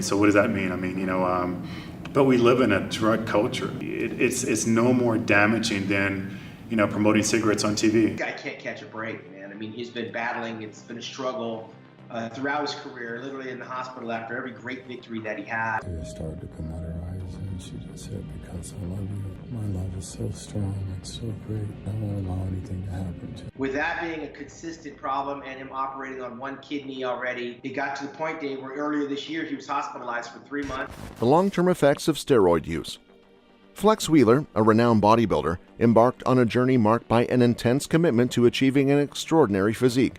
mean, so what does that mean? I mean, but we live in a drug culture. It's no more damaging than, promoting cigarettes on TV. Guy can't catch a break, man. I mean, he's been battling. It's been a struggle throughout his career, literally in the hospital after every great victory that he had. Tears started to come out her eyes, and she just said, "Because I love you. My love is so strong. It's so great. I won't allow anything to happen to you." With that being a consistent problem and him operating on one kidney already, it got to the point, Dave, where earlier this year he was hospitalized for 3 months. The long-term effects of steroid use. Flex Wheeler, a renowned bodybuilder, embarked on a journey marked by an intense commitment to achieving an extraordinary physique.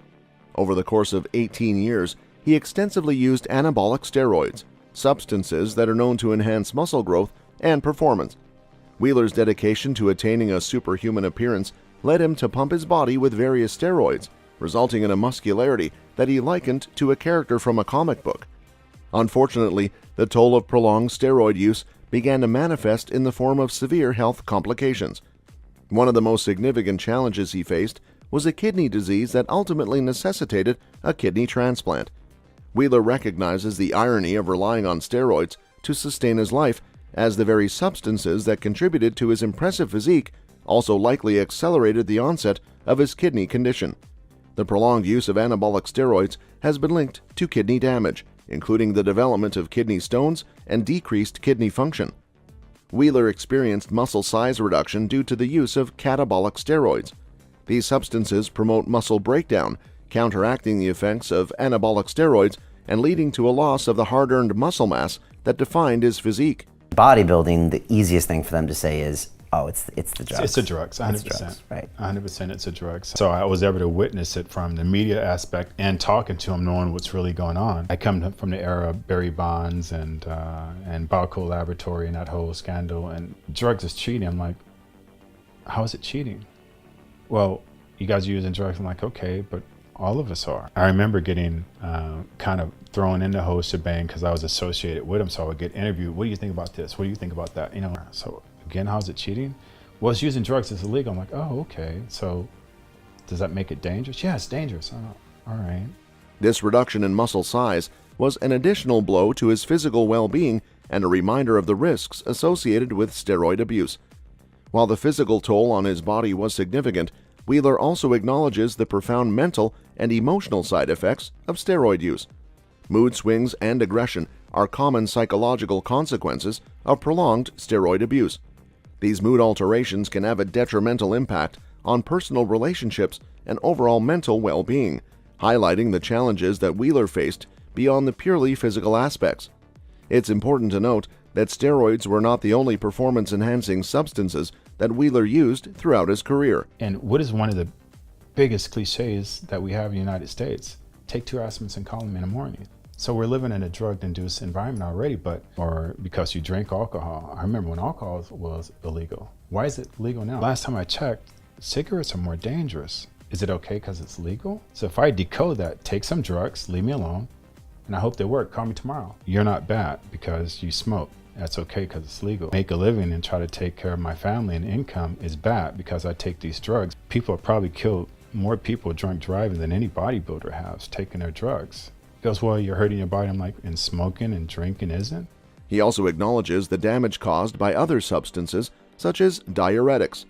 Over the course of 18 years, he extensively used anabolic steroids, substances that are known to enhance muscle growth and performance. Wheeler's dedication to attaining a superhuman appearance led him to pump his body with various steroids, resulting in a muscularity that he likened to a character from a comic book. Unfortunately, the toll of prolonged steroid use began to manifest in the form of severe health complications. One of the most significant challenges he faced was a kidney disease that ultimately necessitated a kidney transplant. Wheeler recognizes the irony of relying on steroids to sustain his life, as the very substances that contributed to his impressive physique also likely accelerated the onset of his kidney condition. The prolonged use of anabolic steroids has been linked to kidney damage, including the development of kidney stones and decreased kidney function. Wheeler experienced muscle size reduction due to the use of catabolic steroids. These substances promote muscle breakdown, counteracting the effects of anabolic steroids and leading to a loss of the hard-earned muscle mass that defined his physique. Bodybuilding, the easiest thing for them to say is, oh, it's the drugs. It's the drugs, 100%. It's drugs, right. 100% it's the drugs. So I was able to witness it from the media aspect and talking to him, knowing what's really going on. I come from the era of Barry Bonds and Balco Laboratory and that whole scandal, and drugs is cheating. I'm like, how is it cheating? Well, you guys are using drugs. I'm like, okay, but all of us are. I remember getting kind of thrown in the whole shebang because I was associated with him, so I would get interviewed. What do you think about this? What do you think about that? So again, how's it cheating? Well, it's using drugs is illegal. I'm like, oh, okay. So does that make it dangerous? Yeah, it's dangerous. Oh, all right. This reduction in muscle size was an additional blow to his physical well-being and a reminder of the risks associated with steroid abuse. While the physical toll on his body was significant, Wheeler also acknowledges the profound mental and emotional side effects of steroid use. Mood swings and aggression are common psychological consequences of prolonged steroid abuse. These mood alterations can have a detrimental impact on personal relationships and overall mental well-being, highlighting the challenges that Wheeler faced beyond the purely physical aspects. It's important to note that steroids were not the only performance-enhancing substances that Wheeler used throughout his career. And what is one of the biggest cliches that we have in the United States? Take 2 aspirins and call them in the morning. So we're living in a drug-induced environment already, or because you drink alcohol. I remember when alcohol was illegal. Why is it legal now? Last time I checked, cigarettes are more dangerous. Is it okay because it's legal? So if I decode that, take some drugs, leave me alone, and I hope they work. Call me tomorrow. You're not bad because you smoke. That's okay because it's legal. Make a living and try to take care of my family and income is bad because I take these drugs. People have probably killed more people drunk driving than any bodybuilder has taking their drugs. He goes, well, you're hurting your body. I'm like, and smoking and drinking isn't? He also acknowledges the damage caused by other substances, such as diuretics.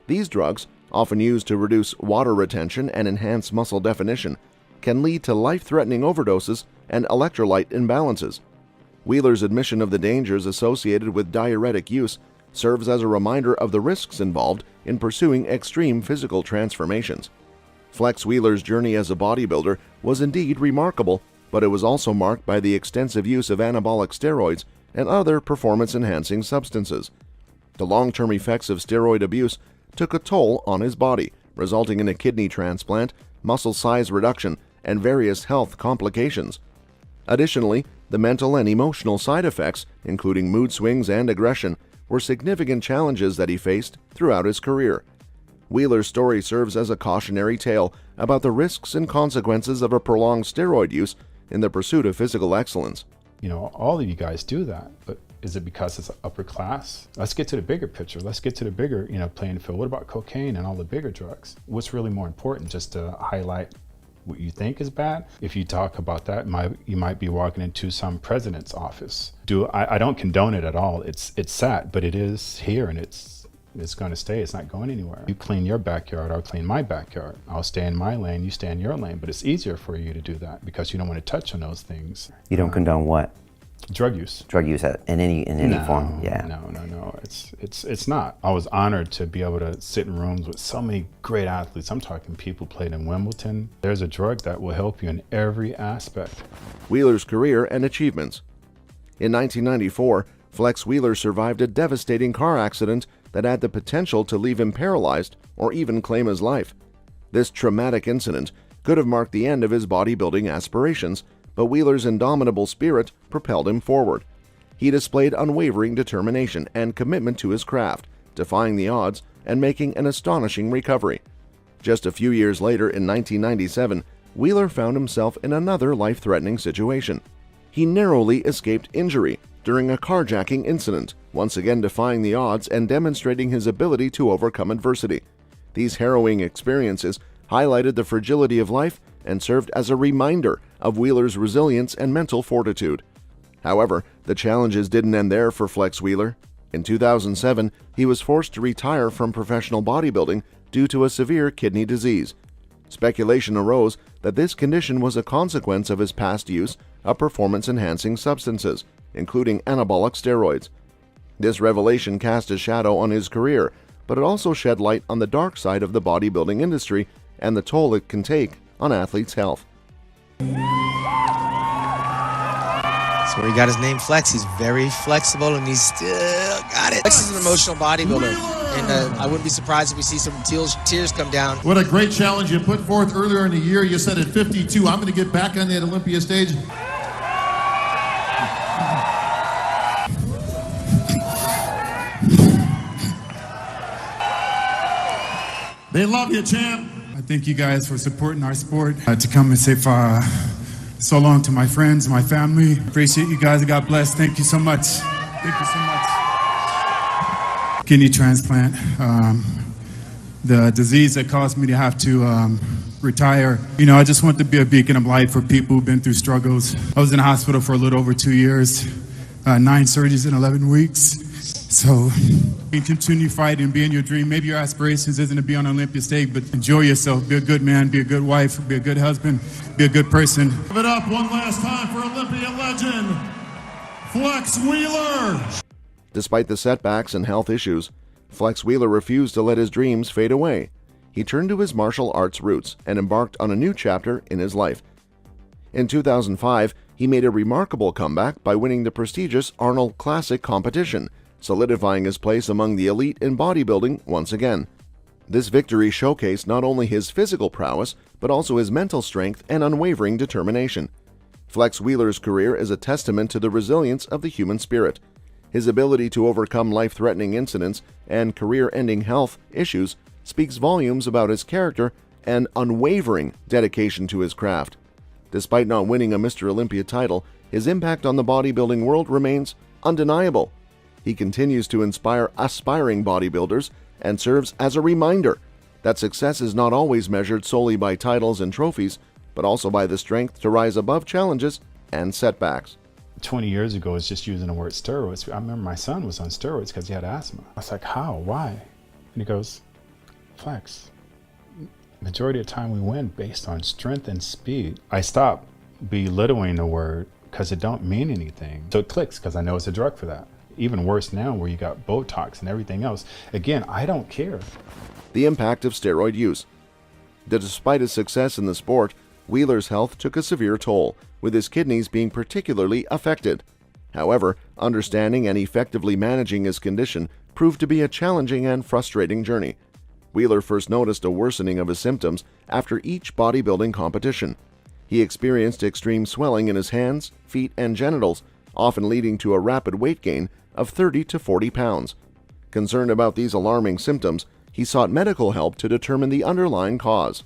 These drugs, often used to reduce water retention and enhance muscle definition, can lead to life-threatening overdoses and electrolyte imbalances. Wheeler's admission of the dangers associated with diuretic use serves as a reminder of the risks involved in pursuing extreme physical transformations. Flex Wheeler's journey as a bodybuilder was indeed remarkable, but it was also marked by the extensive use of anabolic steroids and other performance-enhancing substances. The long-term effects of steroid abuse took a toll on his body, resulting in a kidney transplant, muscle size reduction, and various health complications. Additionally, the mental and emotional side effects, including mood swings and aggression, were significant challenges that he faced throughout his career. Wheeler's story serves as a cautionary tale about the risks and consequences of a prolonged steroid use in the pursuit of physical excellence. All of you guys do that, but is it because it's upper class? Let's get to the bigger picture. Let's get to the bigger, playing field. What about cocaine and all the bigger drugs? What's really more important, just to highlight what you think is bad. If you talk about that, you might be walking into some president's office. I don't condone it at all. It's sad, but it is here, and it's going to stay. It's not going anywhere. You clean your backyard, I'll clean my backyard. I'll stay in my lane, you stay in your lane. But it's easier for you to do that because you don't want to touch on those things. You don't condone what? Drug use. Drug use in any form. Yeah. No. It's not. I was honored to be able to sit in rooms with so many great athletes. I'm talking people played in Wimbledon. There's a drug that will help you in every aspect. Wheeler's career and achievements. In 1994, Flex Wheeler survived a devastating car accident that had the potential to leave him paralyzed or even claim his life. This traumatic incident could have marked the end of his bodybuilding aspirations, but Wheeler's indomitable spirit propelled him forward. He displayed unwavering determination and commitment to his craft, defying the odds and making an astonishing recovery. Just a few years later, in 1997, Wheeler found himself in another life-threatening situation. He narrowly escaped injury during a carjacking incident, once again defying the odds and demonstrating his ability to overcome adversity. These harrowing experiences highlighted the fragility of life and served as a reminder of Wheeler's resilience and mental fortitude. However, the challenges didn't end there for Flex Wheeler. In 2007, he was forced to retire from professional bodybuilding due to a severe kidney disease. Speculation arose that this condition was a consequence of his past use of performance-enhancing substances, including anabolic steroids. This revelation cast a shadow on his career, but it also shed light on the dark side of the bodybuilding industry and the toll it can take on athletes' health. That's where he got his name Flex. He's very flexible and he's still got it. Flex is an emotional bodybuilder, and I wouldn't be surprised if we see some tears come down. What a great challenge you put forth earlier in the year. You said at 52, I'm going to get back on that Olympia stage. They love you, champ. I thank you guys for supporting our sport. To come and say so long to my friends, my family. Appreciate you guys. God bless. Thank you so much. Thank you so much. Kidney transplant. The disease that caused me to have to retire. You know, I just want to be a beacon of light for people who've been through struggles. I was in the hospital for a little over 2 years, 9 surgeries in 11 weeks. So you continue fighting, be in your dream. Maybe your aspirations isn't to be on Olympia stage, but enjoy yourself. Be a good man, be a good wife, be a good husband, be a good person. Give it up one last time for Olympia legend, Flex Wheeler. Despite the setbacks and health issues, Flex Wheeler refused to let his dreams fade away. He turned to his martial arts roots and embarked on a new chapter in his life. In 2005, he made a remarkable comeback by winning the prestigious Arnold Classic competition, solidifying his place among the elite in bodybuilding once again. This victory showcased not only his physical prowess, but also his mental strength and unwavering determination. Flex Wheeler's career is a testament to the resilience of the human spirit. His ability to overcome life-threatening incidents and career-ending health issues speaks volumes about his character and unwavering dedication to his craft. Despite not winning a Mr. Olympia title, his impact on the bodybuilding world remains undeniable. He continues to inspire aspiring bodybuilders and serves as a reminder that success is not always measured solely by titles and trophies, but also by the strength to rise above challenges and setbacks. 20 years ago, it's just using the word steroids. I remember my son was on steroids because he had asthma. I was like, how? Why? And he goes, Flex. Majority of the time we win based on strength and speed. I stopped belittling the word because it don't mean anything. So it clicks because I know it's a drug for that. Even worse now where you got Botox and everything else. Again, I don't care. The impact of steroid use. Despite his success in the sport, Wheeler's health took a severe toll, with his kidneys being particularly affected. However, understanding and effectively managing his condition proved to be a challenging and frustrating journey. Wheeler first noticed a worsening of his symptoms after each bodybuilding competition. He experienced extreme swelling in his hands, feet, and genitals, often leading to a rapid weight gain of 30 to 40 pounds. Concerned about these alarming symptoms, he sought medical help to determine the underlying cause.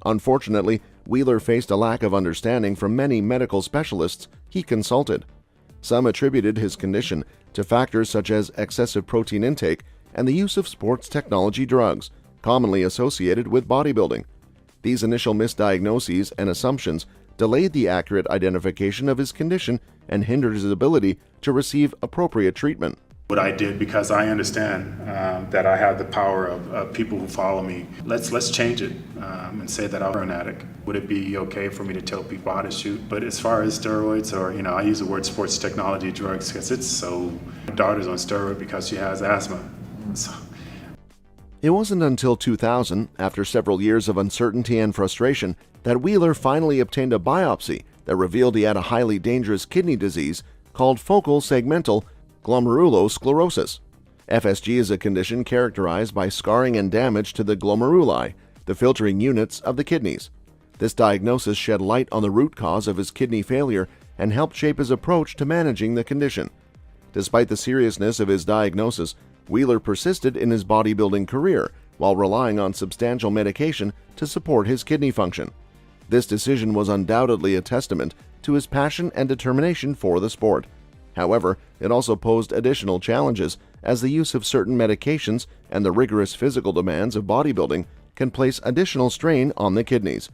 Unfortunately, Wheeler faced a lack of understanding from many medical specialists he consulted. Some attributed his condition to factors such as excessive protein intake and the use of sports technology drugs, commonly associated with bodybuilding. These initial misdiagnoses and assumptions delayed the accurate identification of his condition and hindered his ability to receive appropriate treatment. What I did, because I understand that I have the power of people who follow me. Let's change it and say that I'm an addict. Would it be okay for me to tell people how to shoot? But as far as steroids, or I use the word sports technology drugs because it's so. My daughter's on steroid because she has asthma. So. It wasn't until 2000, after several years of uncertainty and frustration, that Wheeler finally obtained a biopsy that revealed he had a highly dangerous kidney disease called focal segmental glomerulosclerosis. FSG is a condition characterized by scarring and damage to the glomeruli, the filtering units of the kidneys. This diagnosis shed light on the root cause of his kidney failure and helped shape his approach to managing the condition. Despite the seriousness of his diagnosis, Wheeler persisted in his bodybuilding career while relying on substantial medication to support his kidney function. This decision was undoubtedly a testament to his passion and determination for the sport. However, it also posed additional challenges, as the use of certain medications and the rigorous physical demands of bodybuilding can place additional strain on the kidneys.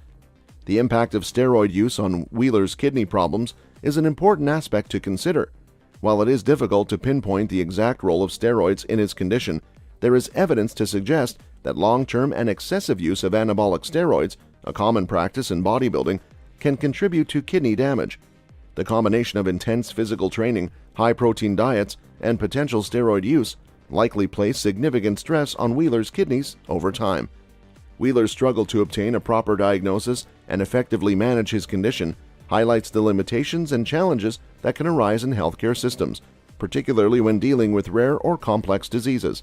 The impact of steroid use on Wheeler's kidney problems is an important aspect to consider. While it is difficult to pinpoint the exact role of steroids in his condition, there is evidence to suggest that long-term and excessive use of anabolic steroids, a common practice in bodybuilding, can contribute to kidney damage. The combination of intense physical training, high-protein diets, and potential steroid use likely place significant stress on Wheeler's kidneys over time. Wheeler's struggle to obtain a proper diagnosis and effectively manage his condition highlights the limitations and challenges that can arise in healthcare systems, particularly when dealing with rare or complex diseases.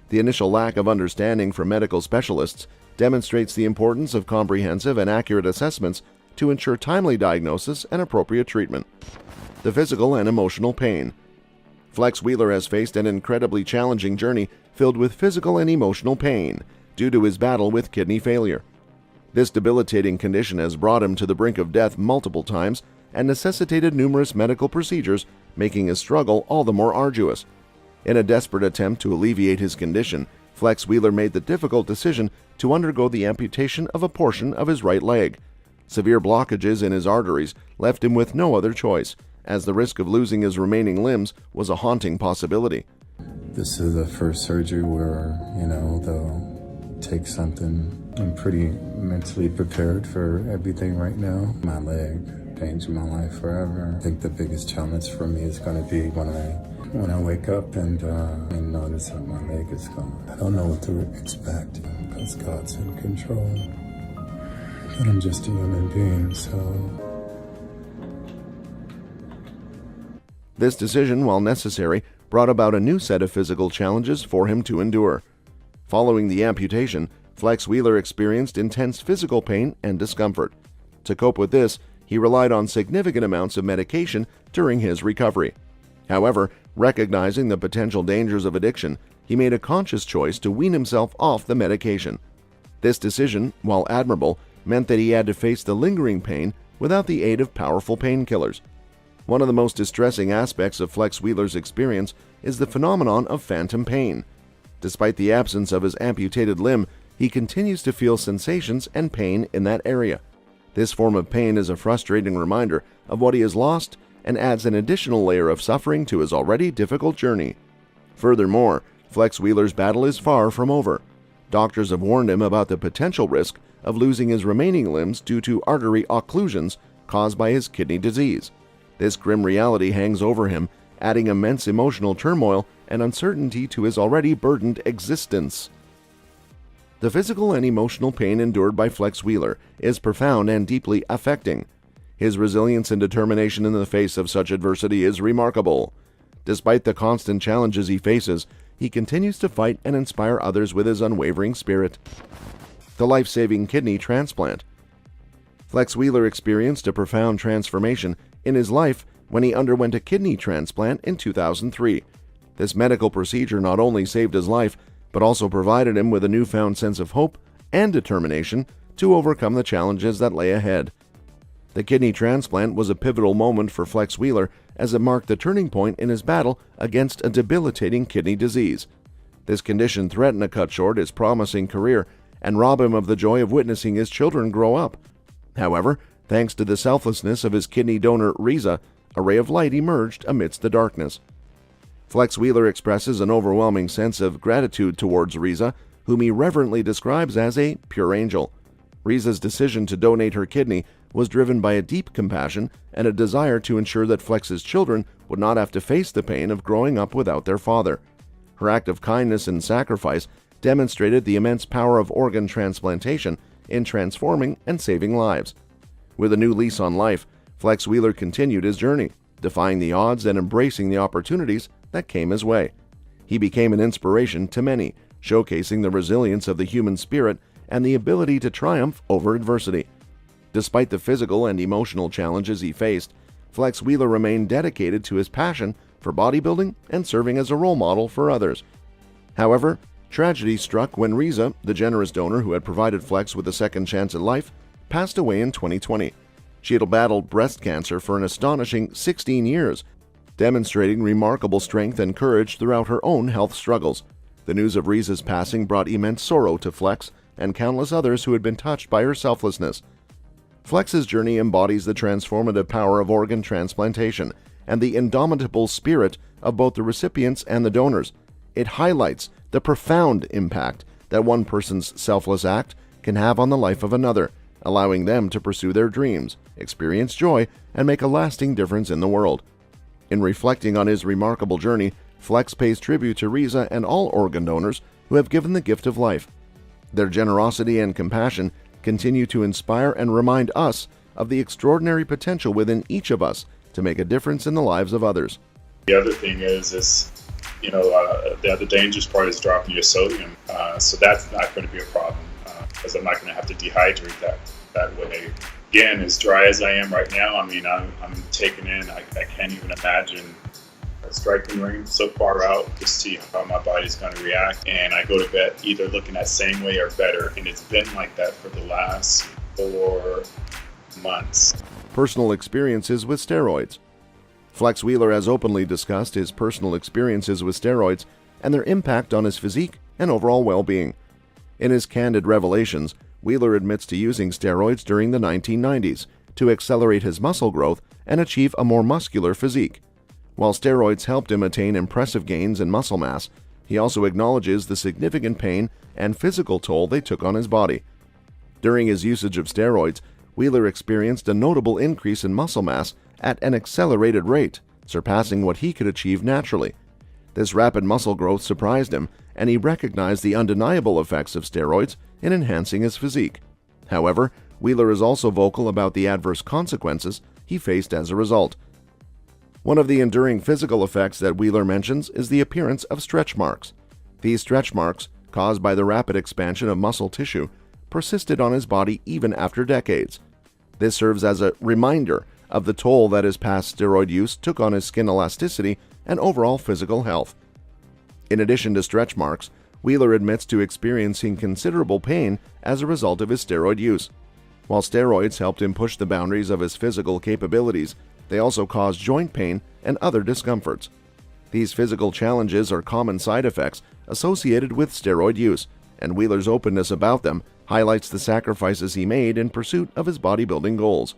The initial lack of understanding from medical specialists demonstrates the importance of comprehensive and accurate assessments to ensure timely diagnosis and appropriate treatment. The physical and emotional pain. Flex Wheeler has faced an incredibly challenging journey filled with physical and emotional pain due to his battle with kidney failure. This debilitating condition has brought him to the brink of death multiple times and necessitated numerous medical procedures, making his struggle all the more arduous. In a desperate attempt to alleviate his condition, Flex Wheeler made the difficult decision to undergo the amputation of a portion of his right leg. Severe blockages in his arteries left him with no other choice, as the risk of losing his remaining limbs was a haunting possibility. This is the first surgery where, they'll take something. I'm pretty mentally prepared for everything right now. My leg changed my life forever. I think the biggest challenge for me is going to be when I wake up and notice that my leg is gone. I don't know what to expect because God's in control. But I'm just a human being, so... This decision, while necessary, brought about a new set of physical challenges for him to endure. Following the amputation, Flex Wheeler experienced intense physical pain and discomfort. To cope with this, he relied on significant amounts of medication during his recovery. However, recognizing the potential dangers of addiction, he made a conscious choice to wean himself off the medication. This decision, while admirable, meant that he had to face the lingering pain without the aid of powerful painkillers. One of the most distressing aspects of Flex Wheeler's experience is the phenomenon of phantom pain. Despite the absence of his amputated limb, he continues to feel sensations and pain in that area. This form of pain is a frustrating reminder of what he has lost and adds an additional layer of suffering to his already difficult journey. Furthermore, Flex Wheeler's battle is far from over. Doctors have warned him about the potential risk of losing his remaining limbs due to artery occlusions caused by his kidney disease. This grim reality hangs over him, adding immense emotional turmoil and uncertainty to his already burdened existence. The physical and emotional pain endured by Flex Wheeler is profound and deeply affecting. His resilience and determination in the face of such adversity is remarkable. Despite the constant challenges he faces, he continues to fight and inspire others with his unwavering spirit. The life-saving kidney transplant. Flex Wheeler experienced a profound transformation in his life when he underwent a kidney transplant in 2003. This medical procedure not only saved his life, but also provided him with a newfound sense of hope and determination to overcome the challenges that lay ahead. The kidney transplant was a pivotal moment for Flex Wheeler as it marked the turning point in his battle against a debilitating kidney disease. This condition threatened to cut short his promising career and rob him of the joy of witnessing his children grow up. However, thanks to the selflessness of his kidney donor Riza, a ray of light emerged amidst the darkness. Flex Wheeler expresses an overwhelming sense of gratitude towards Riza, whom he reverently describes as a pure angel. Riza's decision to donate her kidney was driven by a deep compassion and a desire to ensure that Flex's children would not have to face the pain of growing up without their father. Her act of kindness and sacrifice demonstrated the immense power of organ transplantation in transforming and saving lives. With a new lease on life, Flex Wheeler continued his journey, defying the odds and embracing the opportunities that came his way. He became an inspiration to many, showcasing the resilience of the human spirit and the ability to triumph over adversity. Despite the physical and emotional challenges he faced, Flex Wheeler remained dedicated to his passion for bodybuilding and serving as a role model for others. However, tragedy struck when Riza, the generous donor who had provided Flex with a second chance at life, passed away in 2020. She had battled breast cancer for an astonishing 16 years, demonstrating remarkable strength and courage throughout her own health struggles. The news of Riza's passing brought immense sorrow to Flex and countless others who had been touched by her selflessness. Flex's journey embodies the transformative power of organ transplantation and the indomitable spirit of both the recipients and the donors. It highlights the profound impact that one person's selfless act can have on the life of another, allowing them to pursue their dreams, experience joy, and make a lasting difference in the world. In reflecting on his remarkable journey, Flex pays tribute to Riza and all organ donors who have given the gift of life. Their generosity and compassion continue to inspire and remind us of the extraordinary potential within each of us to make a difference in the lives of others. The other thing is the other dangerous part is dropping your sodium. So that's not going to be a problem because I'm not going to have to dehydrate that way. Again, as dry as I am right now, I mean, I'm taking in, I can't even imagine striking range so far out to see how my body's going to react. And I go to bed either looking that same way or better. And it's been like that for the last 4 months. Personal experiences with steroids. Flex Wheeler has openly discussed his personal experiences with steroids and their impact on his physique and overall well-being. In his candid revelations, Wheeler admits to using steroids during the 1990s to accelerate his muscle growth and achieve a more muscular physique. While steroids helped him attain impressive gains in muscle mass, he also acknowledges the significant pain and physical toll they took on his body. During his usage of steroids, Wheeler experienced a notable increase in muscle mass at an accelerated rate, surpassing what he could achieve naturally. This rapid muscle growth surprised him, and he recognized the undeniable effects of steroids in enhancing his physique. However, Wheeler is also vocal about the adverse consequences he faced as a result. One of the enduring physical effects that Wheeler mentions is the appearance of stretch marks. These stretch marks, caused by the rapid expansion of muscle tissue, persisted on his body even after decades. This serves as a reminder of the toll that his past steroid use took on his skin elasticity and overall physical health. In addition to stretch marks, Wheeler admits to experiencing considerable pain as a result of his steroid use. While steroids helped him push the boundaries of his physical capabilities, they also caused joint pain and other discomforts. These physical challenges are common side effects associated with steroid use, and Wheeler's openness about them highlights the sacrifices he made in pursuit of his bodybuilding goals.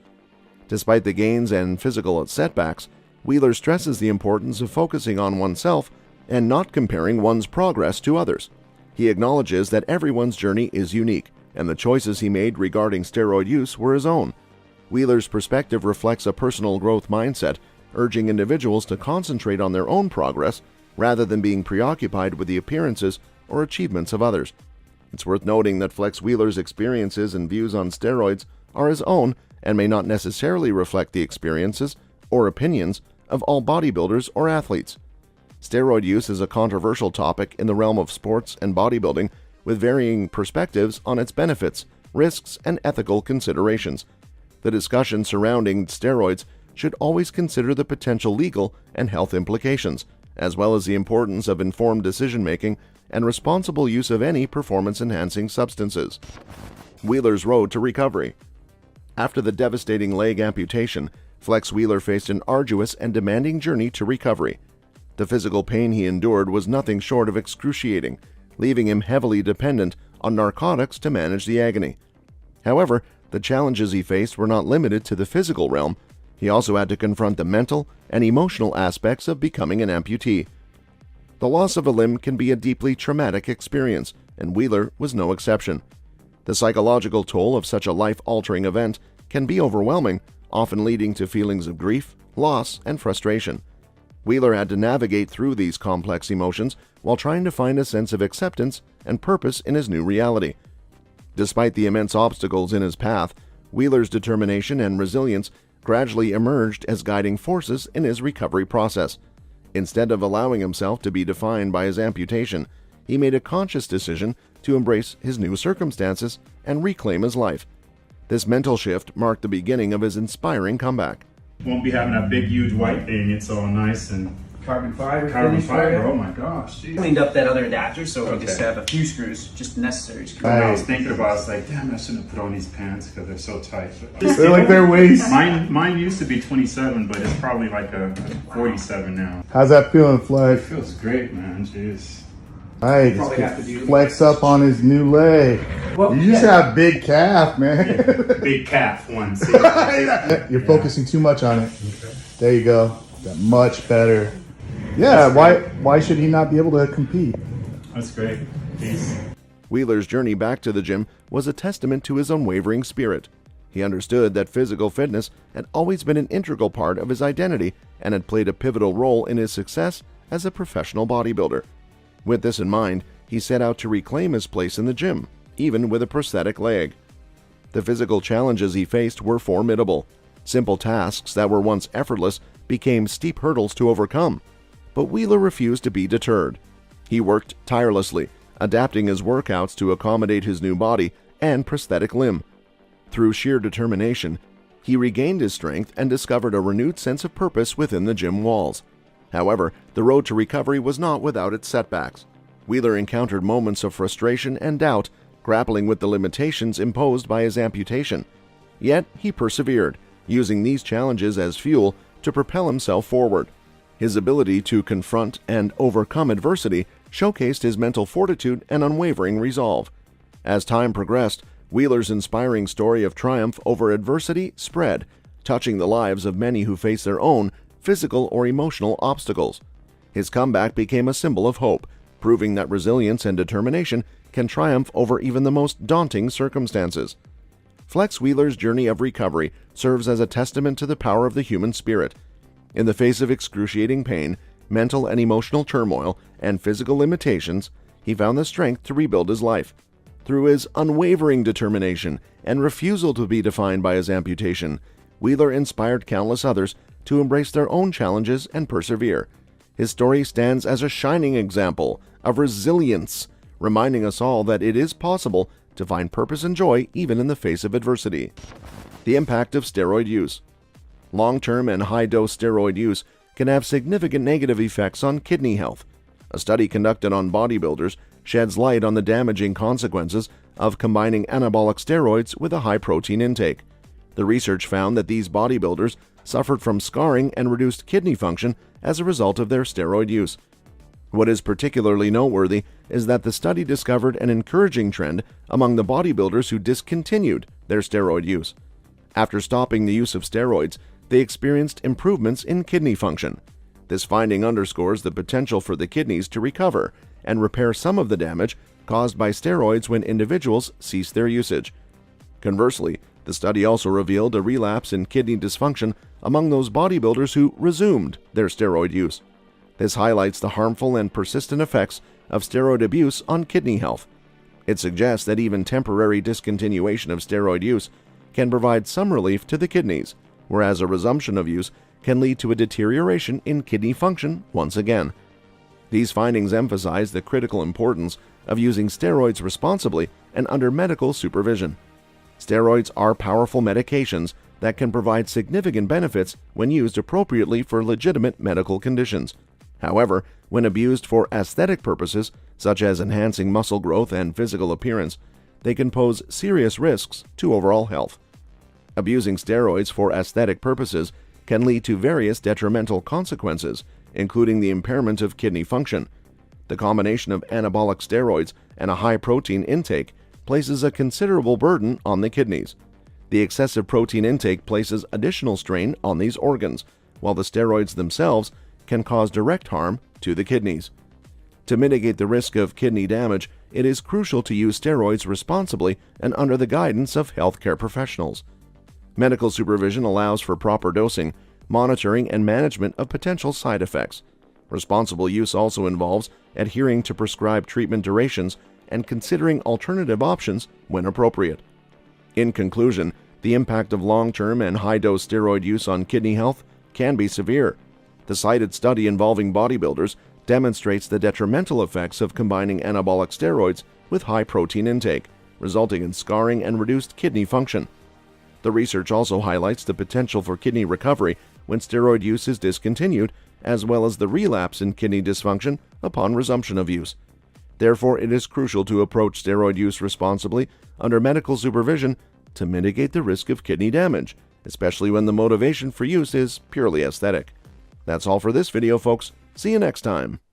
Despite the gains and physical setbacks, Wheeler stresses the importance of focusing on oneself and not comparing one's progress to others. He acknowledges that everyone's journey is unique, and the choices he made regarding steroid use were his own. Wheeler's perspective reflects a personal growth mindset, urging individuals to concentrate on their own progress rather than being preoccupied with the appearances or achievements of others. It's worth noting that Flex Wheeler's experiences and views on steroids are his own and may not necessarily reflect the experiences or opinions of all bodybuilders or athletes. Steroid use is a controversial topic in the realm of sports and bodybuilding, with varying perspectives on its benefits, risks, and ethical considerations. The discussion surrounding steroids should always consider the potential legal and health implications, as well as the importance of informed decision-making and responsible use of any performance-enhancing substances. Wheeler's road to recovery. After the devastating leg amputation, Flex Wheeler faced an arduous and demanding journey to recovery. The physical pain he endured was nothing short of excruciating, leaving him heavily dependent on narcotics to manage the agony. However, the challenges he faced were not limited to the physical realm. He also had to confront the mental and emotional aspects of becoming an amputee. The loss of a limb can be a deeply traumatic experience, and Wheeler was no exception. The psychological toll of such a life-altering event can be overwhelming, often leading to feelings of grief, loss, and frustration. Wheeler had to navigate through these complex emotions while trying to find a sense of acceptance and purpose in his new reality. Despite the immense obstacles in his path, Wheeler's determination and resilience gradually emerged as guiding forces in his recovery process. Instead of allowing himself to be defined by his amputation, he made a conscious decision to embrace his new circumstances and reclaim his life. This mental shift marked the beginning of his inspiring comeback. Won't be having a big, huge white thing. It's all nice and Carbon fiber. carbon finish for fiber. you. Oh my gosh. Geez. Cleaned up that other adapter, so we Okay. just have a few screws, just necessary screws. When I was thinking about it, I was like, damn, I shouldn't have put on these pants because they're so tight. They're like their waist. Mine used to be 27, but it's probably like a 47 now. How's that feeling, It Flex? feels great, man. Jeez. Nice. Probably have to do- Flex up on his new leg. Well, You just have big calf, man. Big calf one. See? You're focusing too much on it. There you go. Got much better. Yeah, why should he not be able to compete? That's great. Peace. Wheeler's journey back to the gym was a testament to his unwavering spirit. He understood that physical fitness had always been an integral part of his identity and had played a pivotal role in his success as a professional bodybuilder. With this in mind, he set out to reclaim his place in the gym, even with a prosthetic leg. The physical challenges he faced were formidable. Simple tasks that were once effortless became steep hurdles to overcome. But Wheeler refused to be deterred. He worked tirelessly, adapting his workouts to accommodate his new body and prosthetic limb. Through sheer determination, he regained his strength and discovered a renewed sense of purpose within the gym walls. However, the road to recovery was not without its setbacks. Wheeler encountered moments of frustration and doubt, grappling with the limitations imposed by his amputation. Yet, he persevered, using these challenges as fuel to propel himself forward. His ability to confront and overcome adversity showcased his mental fortitude and unwavering resolve. As time progressed, Wheeler's inspiring story of triumph over adversity spread, touching the lives of many who face their own physical or emotional obstacles. His comeback became a symbol of hope, proving that resilience and determination can triumph over even the most daunting circumstances. Flex Wheeler's journey of recovery serves as a testament to the power of the human spirit. In the face of excruciating pain, mental and emotional turmoil, and physical limitations, he found the strength to rebuild his life. Through his unwavering determination and refusal to be defined by his amputation, Wheeler inspired countless others to embrace their own challenges and persevere. His story stands as a shining example of resilience, reminding us all that it is possible to find purpose and joy even in the face of adversity. The impact of steroid use. Long-term and high-dose steroid use can have significant negative effects on kidney health. A study conducted on bodybuilders sheds light on the damaging consequences of combining anabolic steroids with a high-protein intake. The research found that these bodybuilders suffered from scarring and reduced kidney function as a result of their steroid use. What is particularly noteworthy is that the study discovered an encouraging trend among the bodybuilders who discontinued their steroid use. After stopping the use of steroids, they experienced improvements in kidney function. This finding underscores the potential for the kidneys to recover and repair some of the damage caused by steroids when individuals cease their usage. Conversely, the study also revealed a relapse in kidney dysfunction among those bodybuilders who resumed their steroid use. This highlights the harmful and persistent effects of steroid abuse on kidney health. It suggests that even temporary discontinuation of steroid use can provide some relief to the kidneys, whereas a resumption of use can lead to a deterioration in kidney function once again. These findings emphasize the critical importance of using steroids responsibly and under medical supervision. Steroids are powerful medications that can provide significant benefits when used appropriately for legitimate medical conditions. However, when abused for aesthetic purposes, such as enhancing muscle growth and physical appearance, they can pose serious risks to overall health. Abusing steroids for aesthetic purposes can lead to various detrimental consequences, including the impairment of kidney function. The combination of anabolic steroids and a high protein intake places a considerable burden on the kidneys. The excessive protein intake places additional strain on these organs, while the steroids themselves can cause direct harm to the kidneys. To mitigate the risk of kidney damage, it is crucial to use steroids responsibly and under the guidance of healthcare professionals. Medical supervision allows for proper dosing, monitoring, and management of potential side effects. Responsible use also involves adhering to prescribed treatment durations and considering alternative options when appropriate. In conclusion, the impact of long-term and high-dose steroid use on kidney health can be severe. The cited study involving bodybuilders demonstrates the detrimental effects of combining anabolic steroids with high protein intake, resulting in scarring and reduced kidney function. The research also highlights the potential for kidney recovery when steroid use is discontinued, as well as the relapse in kidney dysfunction upon resumption of use. Therefore, it is crucial to approach steroid use responsibly under medical supervision to mitigate the risk of kidney damage, especially when the motivation for use is purely aesthetic. That's all for this video, folks. See you next time.